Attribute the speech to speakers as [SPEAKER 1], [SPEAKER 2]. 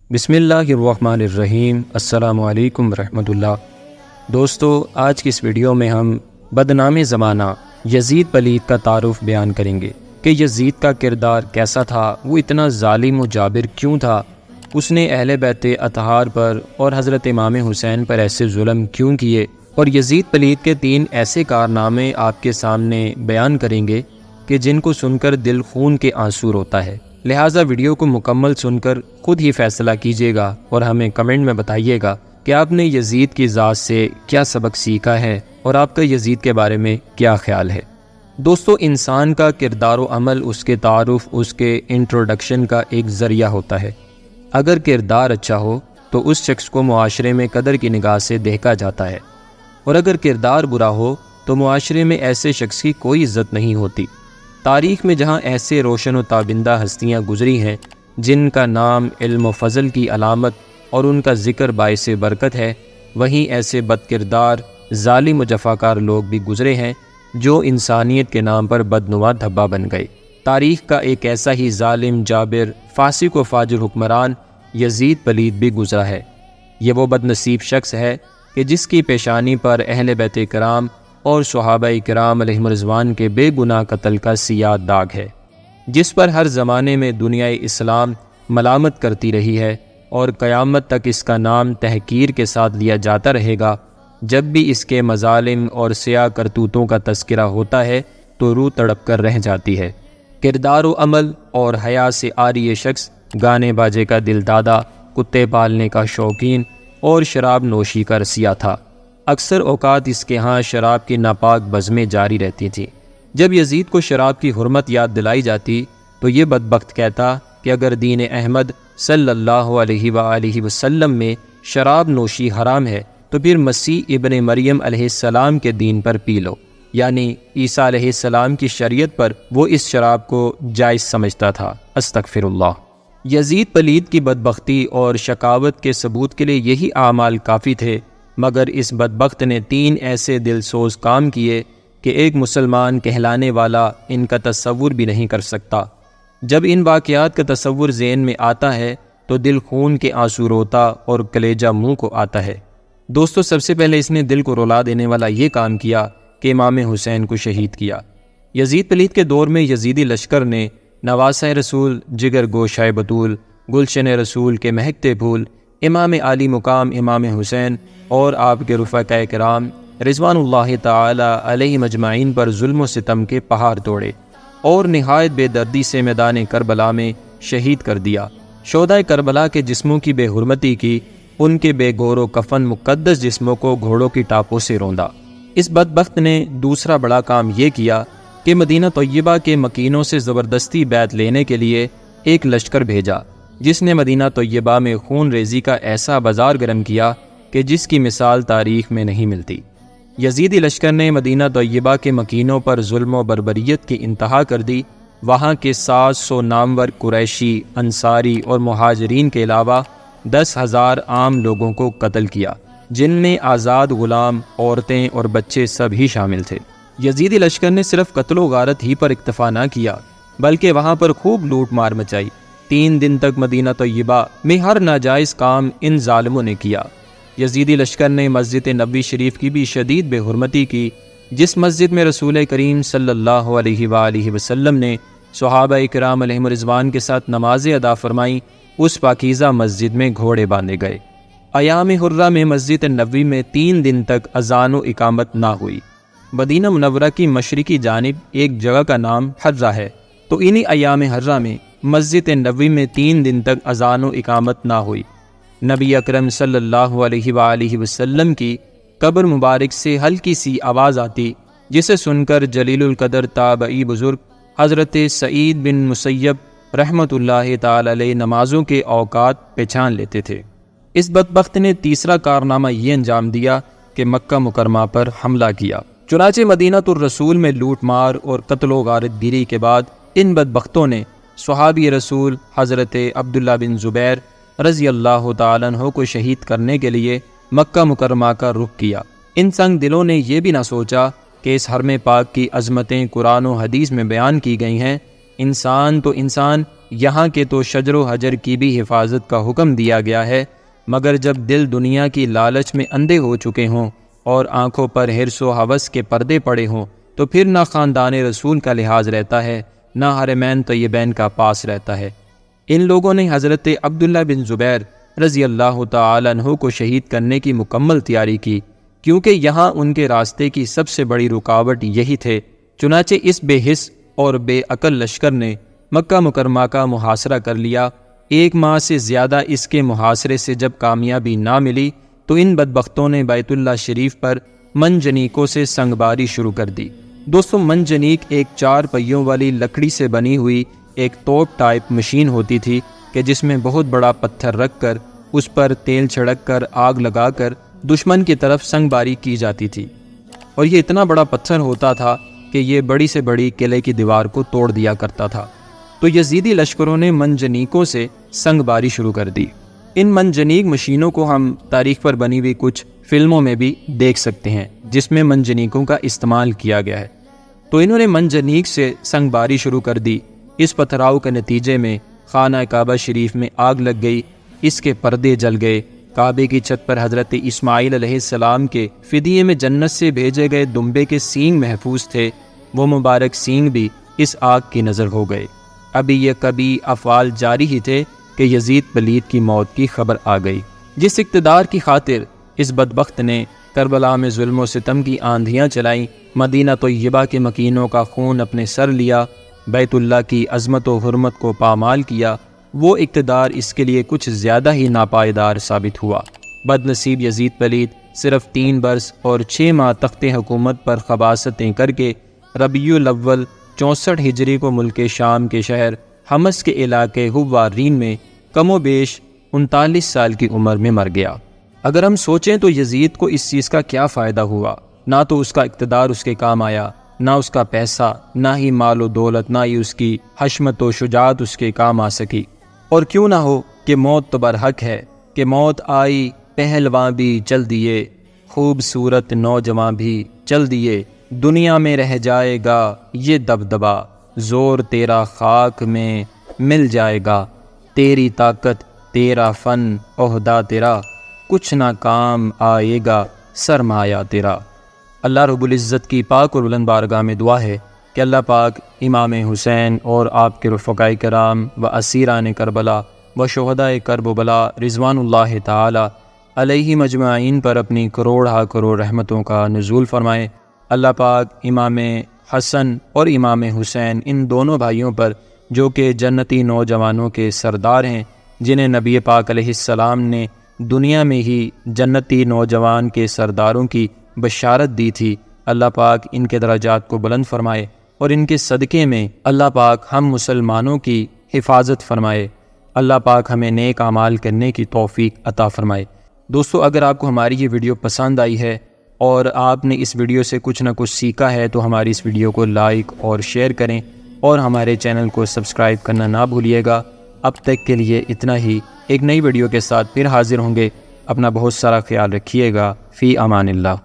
[SPEAKER 1] بسم اللہ الرحمن الرحیم۔ السلام علیکم ورحمۃ اللہ۔ دوستو، آج کی اس ویڈیو میں ہم بدنام زمانہ یزید پلید کا تعارف بیان کریں گے کہ یزید کا کردار کیسا تھا، وہ اتنا ظالم و جابر کیوں تھا، اس نے اہل بیت اطہار پر اور حضرت امام حسین پر ایسے ظلم کیوں کیے، اور یزید پلید کے 3 ایسے کارنامے آپ کے سامنے بیان کریں گے کہ جن کو سن کر دل خون کے آنسو روتا ہے۔ لہٰذا ویڈیو کو مکمل سن کر خود ہی فیصلہ کیجیے گا اور ہمیں کمنٹ میں بتائیے گا کہ آپ نے یزید کی ذات سے کیا سبق سیکھا ہے اور آپ کا یزید کے بارے میں کیا خیال ہے۔ دوستو، انسان کا کردار و عمل اس کے تعارف، اس کے انٹروڈکشن کا ایک ذریعہ ہوتا ہے۔ اگر کردار اچھا ہو تو اس شخص کو معاشرے میں قدر کی نگاہ سے دیکھا جاتا ہے، اور اگر کردار برا ہو تو معاشرے میں ایسے شخص کی کوئی عزت نہیں ہوتی۔ تاریخ میں جہاں ایسے روشن و تابندہ ہستیاں گزری ہیں جن کا نام علم و فضل کی علامت اور ان کا ذکر باعث برکت ہے، وہیں ایسے بد کردار، ظالم و جفاکار لوگ بھی گزرے ہیں جو انسانیت کے نام پر بدنما دھبا بن گئے۔ تاریخ کا ایک ایسا ہی ظالم، جابر، فاسق و فاجر حکمران یزید پلید بھی گزرا ہے۔ یہ وہ بد نصیب شخص ہے کہ جس کی پیشانی پر اہل بیت کرام اور صحابہ کرام علیہم رضوان کے بے گناہ قتل کا سیاہ داغ ہے، جس پر ہر زمانے میں دنیا اسلام ملامت کرتی رہی ہے، اور قیامت تک اس کا نام تحقیر کے ساتھ لیا جاتا رہے گا۔ جب بھی اس کے مظالم اور سیاہ کرتوتوں کا تذکرہ ہوتا ہے تو روح تڑپ کر رہ جاتی ہے۔ کردار و عمل اور حیا سے عاری یہ شخص گانے باجے کا دل دادا، کتے پالنے کا شوقین اور شراب نوشی کا رسیا تھا۔ اکثر اوقات اس کے ہاں شراب کی ناپاک بزمیں جاری رہتی تھیں۔ جب یزید کو شراب کی حرمت یاد دلائی جاتی تو یہ بدبخت کہتا کہ اگر دین احمد صلی اللہ علیہ وآلہ وسلم میں شراب نوشی حرام ہے تو پھر مسیح ابن مریم علیہ السلام کے دین پر پی لو، یعنی عیسیٰ علیہ السلام کی شریعت پر وہ اس شراب کو جائز سمجھتا تھا۔ استغفر اللہ۔ یزید پلید کی بدبختی اور شقاوت کے ثبوت کے لیے یہی اعمال کافی تھے، مگر اس بدبخت نے 3 ایسے دل سوز کام کیے کہ ایک مسلمان کہلانے والا ان کا تصور بھی نہیں کر سکتا۔ جب ان واقعات کا تصور ذہن میں آتا ہے تو دل خون کے آنسو روتا اور کلیجہ منہ کو آتا ہے۔ دوستو، سب سے پہلے اس نے دل کو رلا دینے والا یہ کام کیا کہ امام حسین کو شہید کیا۔ یزید پلید کے دور میں یزیدی لشکر نے نواسہ رسول، جگر گوشہ بطول، گلشن رسول کے مہکتے پھول، امام عالی مقام امام حسین اور آپ کے رفقاء کرام رضوان اللہ تعالی علیہ مجمعین پر ظلم و ستم کے پہاڑ توڑے اور نہایت بے دردی سے میدان کربلا میں شہید کر دیا۔ شہدائے کربلا کے جسموں کی بے حرمتی کی، ان کے بے گور و کفن مقدس جسموں کو گھوڑوں کی ٹاپوں سے روندا۔ اس بدبخت نے دوسرا بڑا کام یہ کیا کہ مدینہ طیبہ کے مکینوں سے زبردستی بیعت لینے کے لیے ایک لشکر بھیجا، جس نے مدینہ طیبہ میں خون ریزی کا ایسا بازار گرم کیا کہ جس کی مثال تاریخ میں نہیں ملتی۔ یزیدی لشکر نے مدینہ طیبہ کے مکینوں پر ظلم و بربریت کی انتہا کر دی۔ وہاں کے 700 نامور قریشی، انصاری اور مہاجرین کے علاوہ 10,000 عام لوگوں کو قتل کیا، جن میں آزاد غلام، عورتیں اور بچے سب ہی شامل تھے۔ یزیدی لشکر نے صرف قتل و غارت ہی پر اکتفا نہ کیا، بلکہ وہاں پر خوب لوٹ مار مچائی۔ 3 دن تک مدینہ طیبہ میں ہر ناجائز کام ان ظالموں نے کیا۔ یزیدی لشکر نے مسجد نبوی شریف کی بھی شدید بے حرمتی کی، جس مسجد میں رسول کریم صلی اللہ علیہ وآلہ وسلم نے صحابہ کرام علیہم رضوان کے ساتھ نمازیں ادا فرمائیں، اس پاکیزہ مسجد میں گھوڑے باندھے گئے۔ ایام حرہ میں مسجد نبوی میں 3 دن تک اذان و اقامت نہ ہوئی۔ مدینہ منورہ کی مشرقی جانب ایک جگہ کا نام حرہ ہے، تو انہی ایام حرہ میں مسجد نبوی میں 3 دن تک اذان و اقامت نہ ہوئی۔ نبی اکرم صلی اللہ علیہ وآلہ وسلم کی قبر مبارک سے ہلکی سی آواز آتی، جسے سن کر جلیل القدر تابعی بزرگ حضرت سعید بن مسیب رحمۃ اللہ تعالی علیہ نمازوں کے اوقات پہچان لیتے تھے۔ اس بدبخت نے تیسرا کارنامہ یہ انجام دیا کہ مکہ مکرمہ پر حملہ کیا۔ چنانچہ مدینہ الرسول میں لوٹ مار اور قتل و غارت گیری کے بعد ان بدبختوں نے صحابی رسول حضرت عبداللہ بن زبیر رضی اللہ تعالیٰ عنہ کو شہید کرنے کے لیے مکہ مکرمہ کا رخ کیا۔ ان سنگ دلوں نے یہ بھی نہ سوچا کہ اس حرم پاک کی عظمتیں قرآن و حدیث میں بیان کی گئی ہیں، انسان تو انسان، یہاں کے تو شجر و حجر کی بھی حفاظت کا حکم دیا گیا ہے، مگر جب دل دنیا کی لالچ میں اندھے ہو چکے ہوں اور آنکھوں پر حرص و ہوس کے پردے پڑے ہوں تو پھر نہ خاندان رسول کا لحاظ رہتا ہے، نہ حرمین طیبین کا پاس رہتا ہے۔ ان لوگوں نے حضرت عبداللہ بن زبیر رضی اللہ تعالیٰ عنہ کو شہید کرنے کی مکمل تیاری کی، کیونکہ یہاں ان کے راستے کی سب سے بڑی رکاوٹ یہی تھے۔ چنانچہ اس بے حس اور بے عقل لشکر نے مکہ مکرمہ کا محاصرہ کر لیا۔ 1 ماہ سے زیادہ اس کے محاصرے سے جب کامیابی نہ ملی تو ان بدبختوں نے بیت اللہ شریف پر منجنیکوں سے سنگباری شروع کر دی۔ دوستو، منجنیک ایک 4 پہیوں والی لکڑی سے بنی ہوئی ایک توپ ٹائپ مشین ہوتی تھی کہ جس میں بہت بڑا پتھر رکھ کر اس پر تیل چھڑک کر آگ لگا کر دشمن کی طرف سنگباری کی جاتی تھی، اور یہ اتنا بڑا پتھر ہوتا تھا کہ یہ بڑی سے بڑی قلعے کی دیوار کو توڑ دیا کرتا تھا۔ تو یزیدی لشکروں نے منجنیکوں سے سنگباری شروع کر دی۔ ان منجنیک مشینوں کو ہم تاریخ پر بنی ہوئی کچھ فلموں میں بھی دیکھ سکتے ہیں جس میں منجنیکوں کا استعمال کیا گیا ہے۔ تو انہوں نے منجنیک سے سنگباری شروع کر دی۔ اس پتھراؤ کے نتیجے میں خانہ کعبہ شریف میں آگ لگ گئی، اس کے پردے جل گئے۔ کعبے کی چھت پر حضرت اسماعیل علیہ السلام کے فدیے میں جنت سے بھیجے گئے دمبے کے سینگ محفوظ تھے، وہ مبارک سینگ بھی اس آگ کی نظر ہو گئے۔ ابھی یہ کبھی افعال جاری ہی تھے کہ یزید پلید کی موت کی خبر آ گئی۔ جس اقتدار کی خاطر اس بدبخت نے کربلا میں ظلم و ستم کی آندھیاں چلائیں، مدینہ طیبہ کے مکینوں کا خون اپنے سر لیا، بیت اللہ کی عظمت و حرمت کو پامال کیا، وہ اقتدار اس کے لیے کچھ زیادہ ہی ناپائیدار ثابت ہوا۔ بد نصیب یزید پلید صرف 3 برس اور 6 ماہ تخت حکومت پر خباستیں کر کے ربیع الاول 64 ہجری کو ملک شام کے شہر حمص کے علاقے حوارین میں کم و بیش 39 سال کی عمر میں مر گیا۔ اگر ہم سوچیں تو یزید کو اس چیز کا کیا فائدہ ہوا؟ نہ تو اس کا اقتدار اس کے کام آیا، نہ اس کا پیسہ، نہ ہی مال و دولت، نہ ہی اس کی حشمت و شجاعت اس کے کام آ سکی۔ اور کیوں نہ ہو کہ موت تو برحق ہے، کہ موت آئی پہلواں بھی چل دیے، خوبصورت نوجواں بھی چل دیے، دنیا میں رہ جائے گا یہ دبدبا، زور تیرا خاک میں مل جائے گا، تیری طاقت تیرا فن عہدہ تیرا، کچھ نہ کام آئے گا سرمایہ تیرا۔ اللہ رب العزت کی پاک اور بلند بارگاہ میں دعا ہے کہ اللہ پاک امام حسین اور آپ کے رفقائے کرام و اسیران کربلا و شہدائے کرب و بلا رضوان اللہ تعالی علیہ مجمعین پر اپنی کروڑ کروڑ رحمتوں کا نزول فرمائے۔ اللہ پاک امام حسن اور امام حسین ان دونوں بھائیوں پر جو کہ جنتی نوجوانوں کے سردار ہیں، جنہیں نبی پاک علیہ السلام نے دنیا میں ہی جنتی نوجوان کے سرداروں کی بشارت دی تھی، اللہ پاک ان کے درجات کو بلند فرمائے اور ان کے صدقے میں اللہ پاک ہم مسلمانوں کی حفاظت فرمائے۔ اللہ پاک ہمیں نیک اعمال کرنے کی توفیق عطا فرمائے۔ دوستو، اگر آپ کو ہماری یہ ویڈیو پسند آئی ہے اور آپ نے اس ویڈیو سے کچھ نہ کچھ سیکھا ہے تو ہماری اس ویڈیو کو لائک اور شیئر کریں اور ہمارے چینل کو سبسکرائب کرنا نہ بھولیے گا۔ اب تک کے لیے اتنا ہی، ایک نئی ویڈیو کے ساتھ پھر حاضر ہوں گے۔ اپنا بہت سارا خیال رکھیے گا۔ فی امان اللہ۔